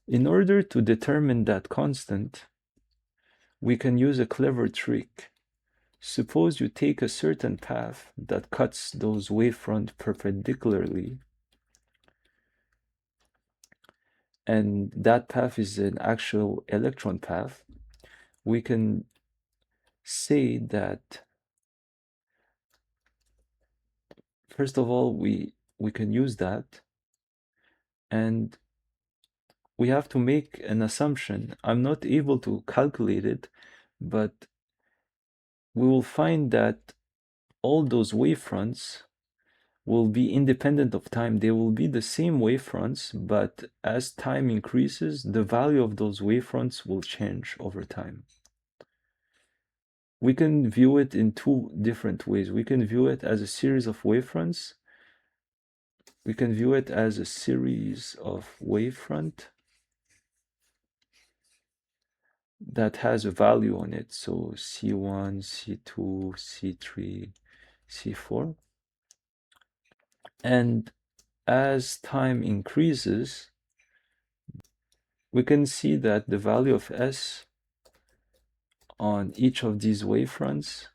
In order to determine that constant, we can use a clever trick. Suppose you take a certain path that cuts those wavefront perpendicularly, and that path is an actual electron path. We can say that, first of all, we can use that, and we have to make an assumption. I'm not able to calculate it, but we will find that all those wavefronts will be independent of time. They will be the same wavefronts, but as time increases, the value of those wavefronts will change over time. We can view it in two different ways. We can view it as a series of wavefronts. We can view it as a series of wavefront that has a value on it. So C1, C2, C3, C4. And as time increases, we can see that the value of S on each of these wavefronts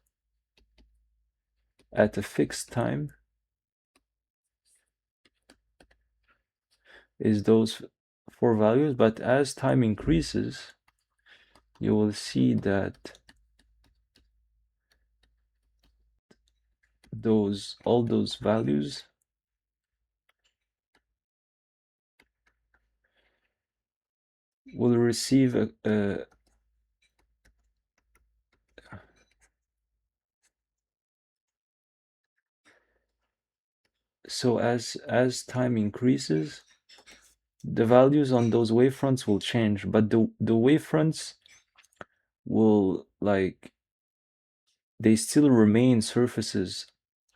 at a fixed time is those four values, but as time increases, you will see that all those values will receive a so as time increases, the values on those wavefronts will change, but the wavefronts will, like, they still remain surfaces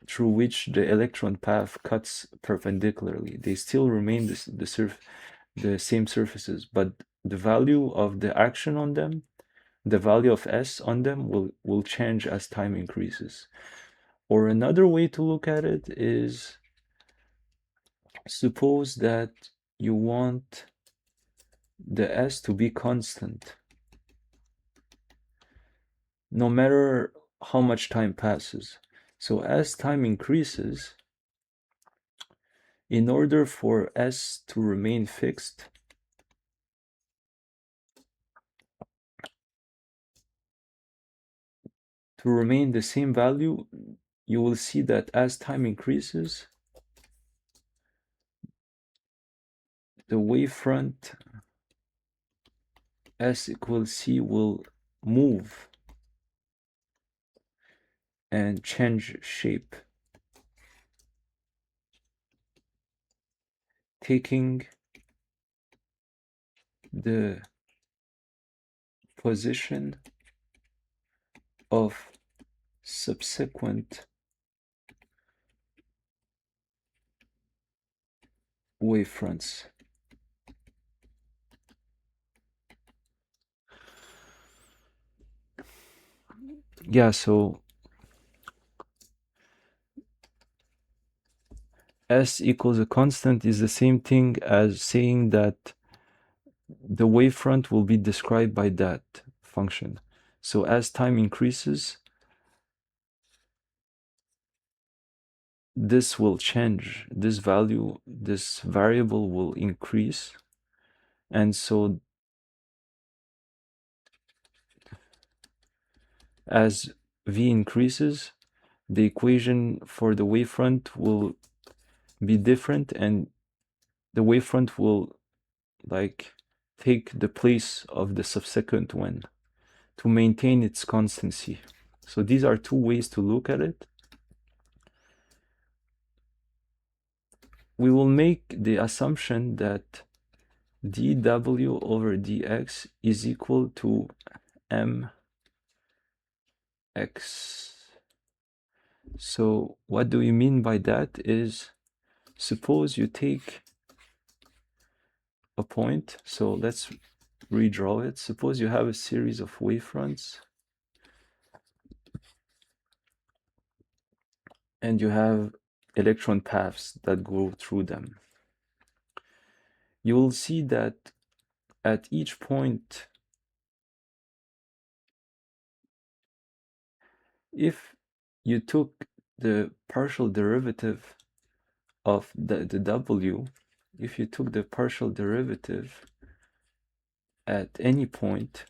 through which the electron path cuts perpendicularly. They still remain the same surfaces, but the value of the action on them, the value of S on them will change as time increases. Or another way to look at it is, suppose that you want the S to be constant, no matter how much time passes. So as time increases, in order for S to remain fixed, to remain the same value, you will see that as time increases, the wavefront S equals C will move and change shape, taking the position of subsequent wavefronts. Yeah, so S equals a constant is the same thing as saying that the wavefront will be described by that function. So as time increases, this will change. This value, this variable will increase. And so as V increases, the equation for the wavefront will be different, and the wavefront will, like, take the place of the subsequent one to maintain its constancy. So these are two ways to look at it. We will make the assumption that dw over dx is equal to mx. So what do we mean by that is, suppose you take a point, so let's redraw it. Suppose you have a series of wavefronts and you have electron paths that go through them. You will see that at each point, if you took the partial derivative of the W, if you took the partial derivative at any point,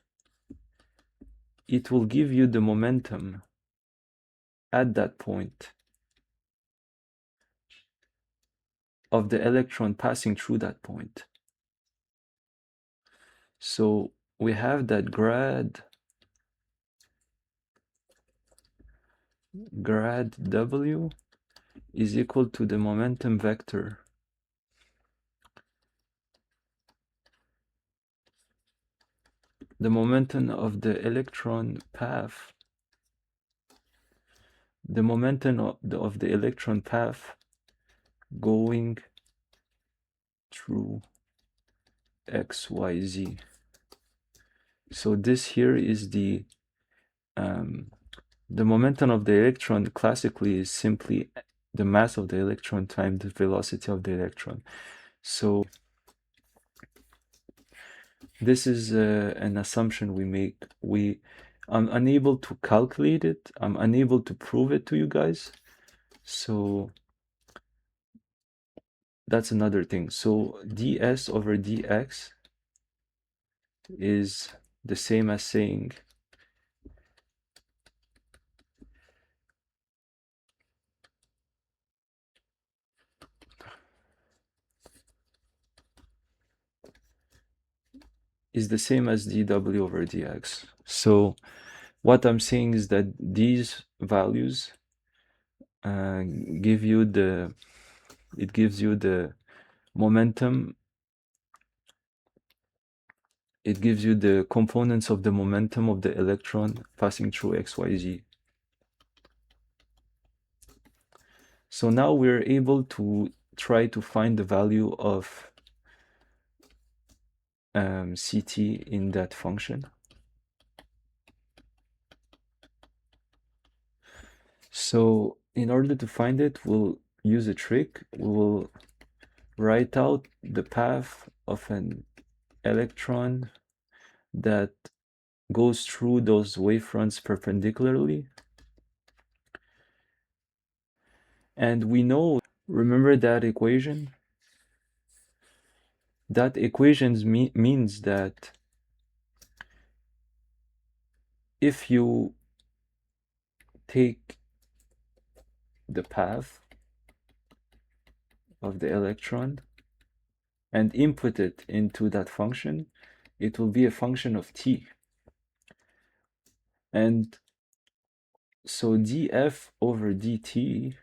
it will give you the momentum at that point of the electron passing through that point. So we have that grad W is equal to the momentum vector the momentum of the electron path, the momentum of the electron path going through XYZ. So this here is the momentum of the electron classically is simply the mass of the electron times the velocity of the electron. So this is an assumption we make. I'm unable to calculate it. I'm unable to prove it to you guys. So that's another thing. So ds over dx is the same as saying is the same as dw over dx. So what I'm saying is that these values gives you the momentum. It gives you the components of the momentum of the electron passing through XYZ. So now we're able to try to find the value of CT in that function. So in order to find it, we'll use a trick. We will write out the path of an electron that goes through those wavefronts perpendicularly. And we know, remember that equation? That equation means that if you take the path of the electron and input it into that function, it will be a function of t. And so df over dt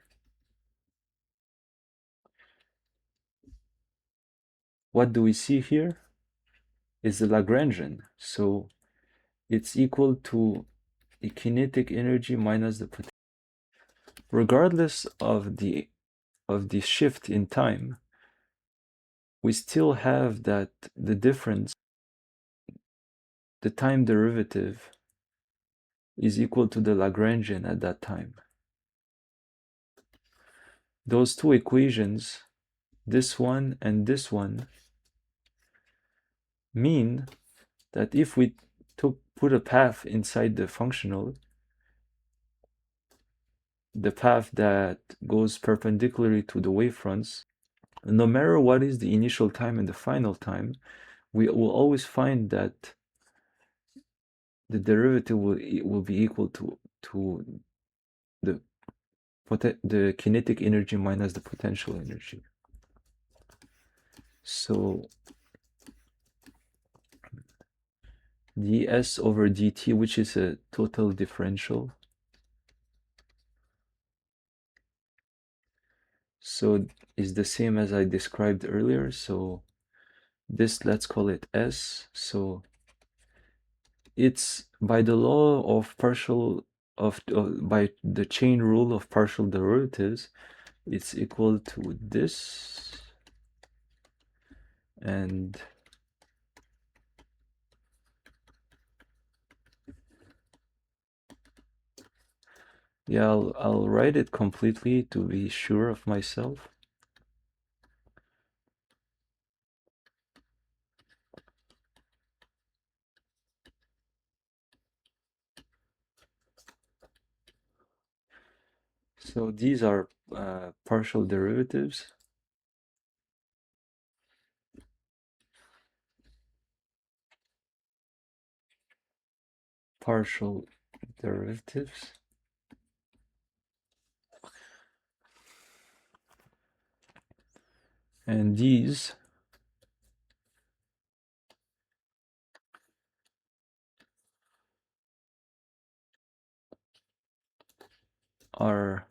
what do we see here is the Lagrangian. So it's equal to the kinetic energy minus the potential. Regardless of the shift in time, we still have that the difference, the time derivative is equal to the Lagrangian at that time. Those two equations, this one and this one, mean that if we put a path inside the functional, the path that goes perpendicularly to the wavefronts, no matter what is the initial time and the final time, we will always find that the derivative will be equal to the kinetic energy minus the potential energy. So ds over dt, which is a total differential, so is the same as I described earlier. So this, let's call it S. So it's by the law of by the chain rule of partial derivatives, it's equal to this, and yeah, I'll write it completely to be sure of myself. So these are partial derivatives. Partial derivatives. And these are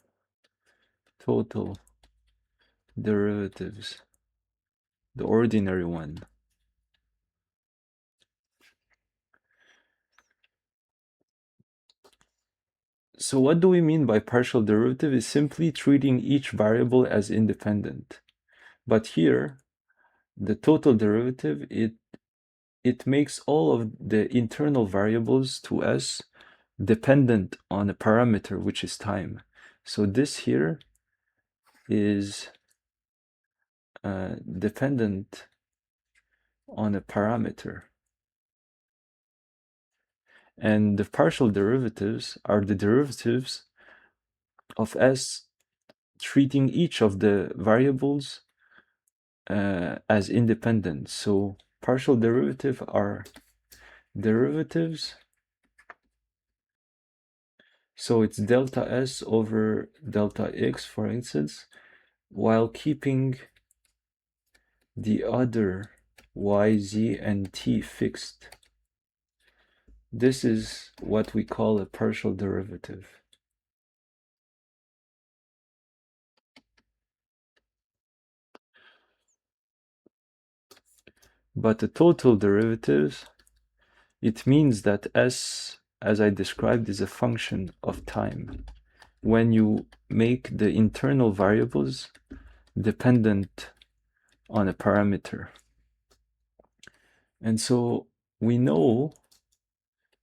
total derivatives, the ordinary one. So what do we mean by partial derivative? Is simply treating each variable as independent. But here, the total derivative, it makes all of the internal variables to S dependent on a parameter, which is time. So this here is dependent on a parameter. And the partial derivatives are the derivatives of S treating each of the variables as independent. So partial derivative are derivatives. So it's delta S over delta X, for instance, while keeping the other Y, Z, and T fixed. This is what we call a partial derivative. But the total derivatives, it means that S, as I described, is a function of time. When you make the internal variables dependent on a parameter. And so we know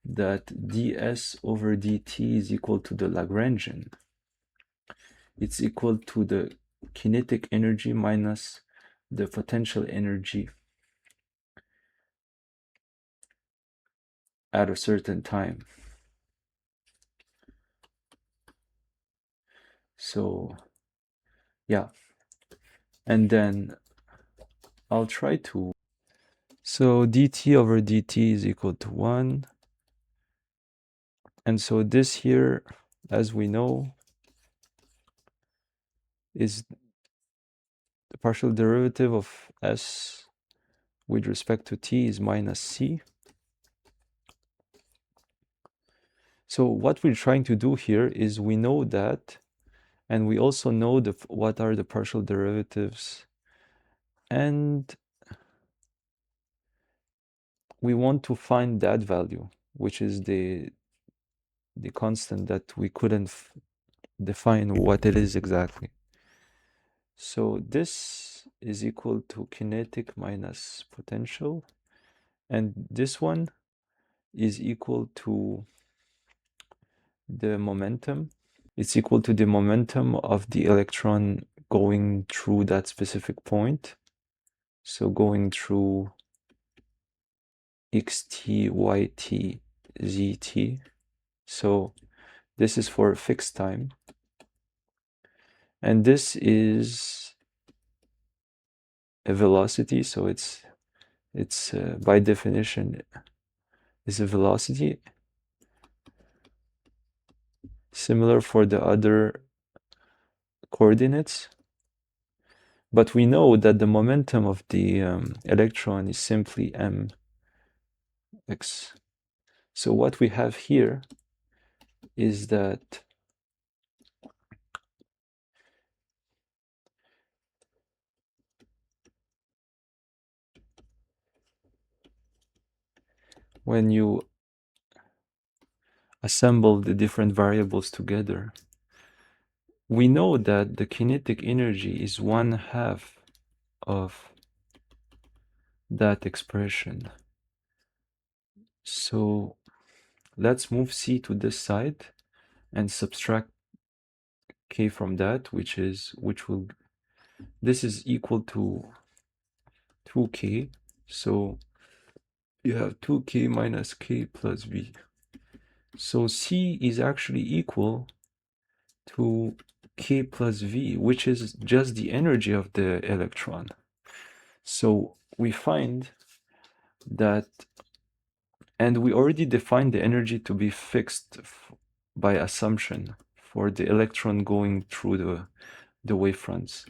that ds over dt is equal to the Lagrangian. It's equal to the kinetic energy minus the potential energy at a certain time. So yeah, and then I'll try to. So dt over dt is equal to 1. And so this here, as we know, is the partial derivative of s with respect to t is minus c. So what we're trying to do here is we know that, and we also know what are the partial derivatives, and we want to find that value, which is the constant that we couldn't define what it is exactly. So this is equal to kinetic minus potential, and this one is equal to the momentum. It's equal to the momentum of the electron going through that specific point. So going through xt, yt, zt. So this is for a fixed time. And this is a velocity, so it's by definition is a velocity. Similar for the other coordinates. But we know that the momentum of the electron is simply mx. So what we have here is that when you assemble the different variables together, we know that the kinetic energy is 1/2 of that expression. So let's move c to this side and subtract k from that, which will this is equal to 2k. So you have 2k minus k plus b. So c is actually equal to k plus v, which is just the energy of the electron. So we find that, and we already defined the energy to be fixed by assumption for the electron going through the wavefronts.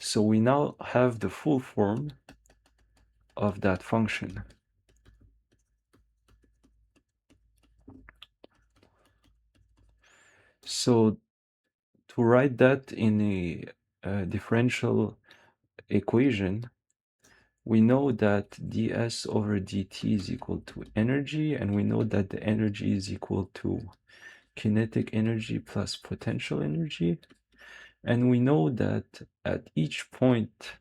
So we now have the full form of that function. So to write that in a differential equation, we know that ds over dt is equal to energy, and we know that the energy is equal to kinetic energy plus potential energy. And we know that at each point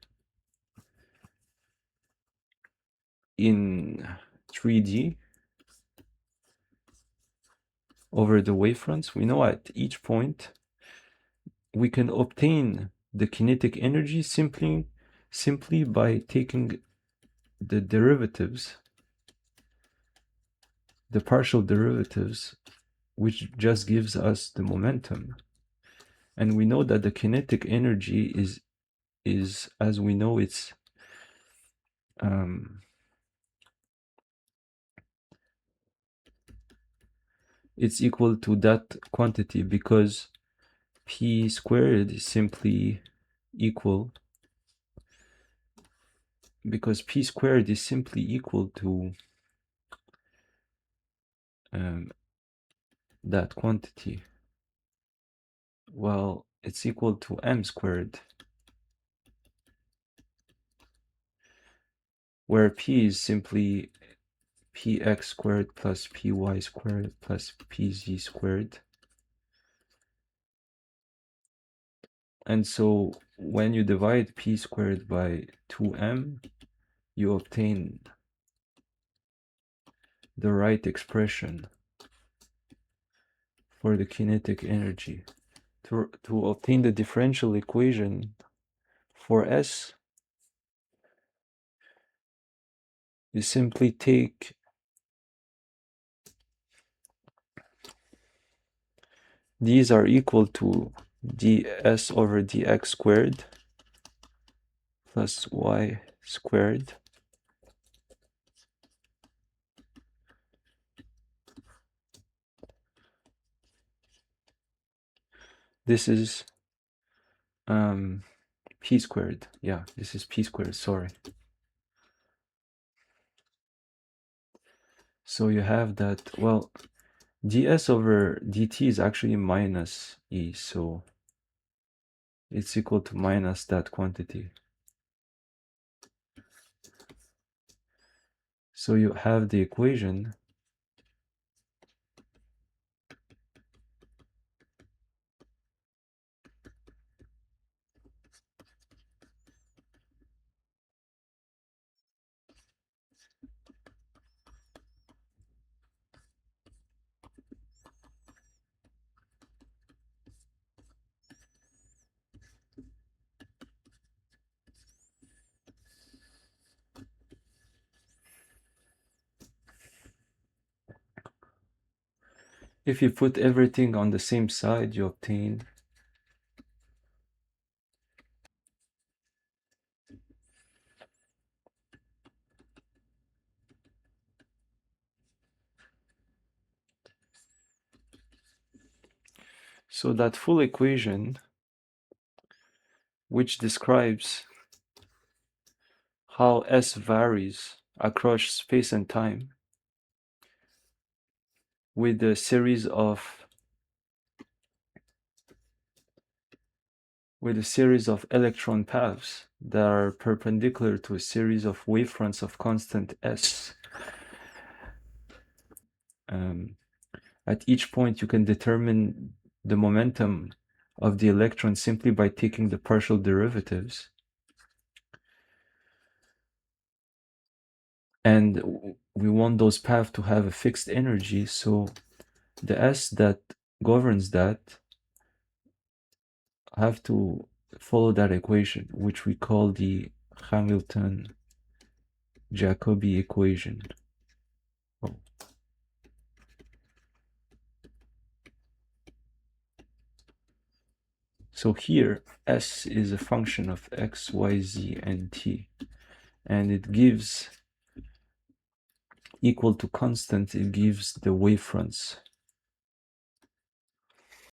in 3D over the wavefronts, we know at each point we can obtain the kinetic energy simply by taking the derivatives, the partial derivatives, which just gives us the momentum. And we know that the kinetic energy is as we know, it's equal to that quantity, because p squared is simply equal, to that quantity. Well, it's equal to m squared, where p is simply px squared plus py squared plus pz squared. And so when you divide p squared by 2m, you obtain the right expression for the kinetic energy. To obtain the differential equation for S, you simply take these are equal to ds over dx squared plus y squared. This is p squared. Yeah, this is p squared, sorry. So you have that, well, ds over dt is actually minus e, so it's equal to minus that quantity. So you have the equation if you put everything on the same side, you obtain so that full equation, which describes how S varies across space and time with a series of electron paths that are perpendicular to a series of wavefronts of constant S. At each point, you can determine the momentum of the electron simply by taking the partial derivatives. And we want those paths to have a fixed energy, so the S that governs that have to follow that equation, which we call the Hamilton-Jacobi equation. Oh. So here, S is a function of x, y, z, and t. And it gives equal to constant, it gives the wavefronts.